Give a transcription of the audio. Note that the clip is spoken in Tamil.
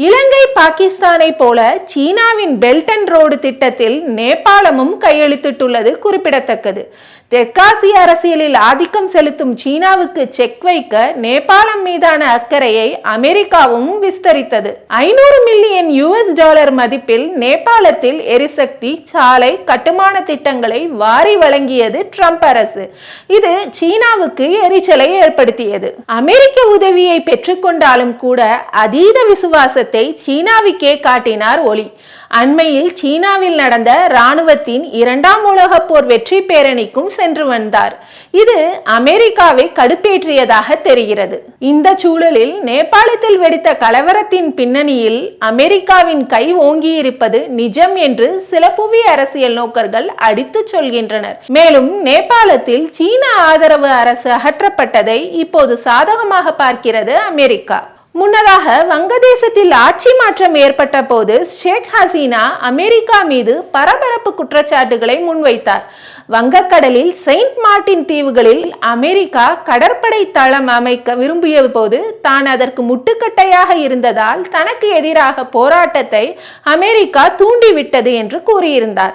இலங்கை பாகிஸ்தானை போல சீனாவின் பெல்ட் அண்ட் ரோடு திட்டத்தில் நேபாளமும் கையெழுத்திட்டுள்ளது குறிப்பிடத்தக்கது. தெற்காசிய அரசியலில் ஆதிக்கம் செலுத்தும் சீனாவுக்கு செக் வைக்க நேபாளம் மீதான அக்கறையை அமெரிக்காவும் விஸ்தரித்தது. 500 மில்லியன் US மதிப்பில் நேபாளத்தில் எரிசக்தி, சாலை, கட்டுமான திட்டங்களை வாரி வழங்கியது ட்ரம்ப் அரசு. இது சீனாவுக்கு எரிச்சலை ஏற்படுத்தியது. அமெரிக்க உதவியை பெற்றுக்கொண்டாலும் கூட அதீத விசுவாசத்தை சீனாவுக்கே காட்டினார் ஒலி. அண்மையில் சீனாவில் நடந்த இராணுவத்தின் 2ஆம் உலகப் போர் வெற்றி பேரணிக்கும் சென்று வந்தார். இது அமெரிக்காவை கடுப்பேற்றியதாக தெரிகிறது. இந்த சூழலில் நேபாளத்தில் வெடித்த கலவரத்தின் பின்னணியில் அமெரிக்காவின் கை ஓங்கியிருப்பது நிஜம் என்று சில புவி அரசியல் நோக்கர்கள் அடித்து சொல்கின்றனர். மேலும் நேபாளத்தில் சீன ஆதரவு அரசு அகற்றப்பட்டதை இப்போது சாதகமாக பார்க்கிறது அமெரிக்கா. முன்னதாக வங்கதேசத்தில் ஆட்சி மாற்றம் ஏற்பட்ட போது ஷேக் ஹசீனா அமெரிக்கா மீது பரபரப்பு குற்றச்சாட்டுகளை முன்வைத்தார். வங்கக்கடலில் செயின்ட் மார்ட்டின் தீவுகளில் அமெரிக்கா கடற்படை தளம் அமைக்க விரும்பிய போது தான் அதற்கு முட்டுக்கட்டையாக இருந்ததால் தனக்கு எதிராக போராட்டத்தை அமெரிக்கா தூண்டிவிட்டது என்று கூறியிருந்தார்.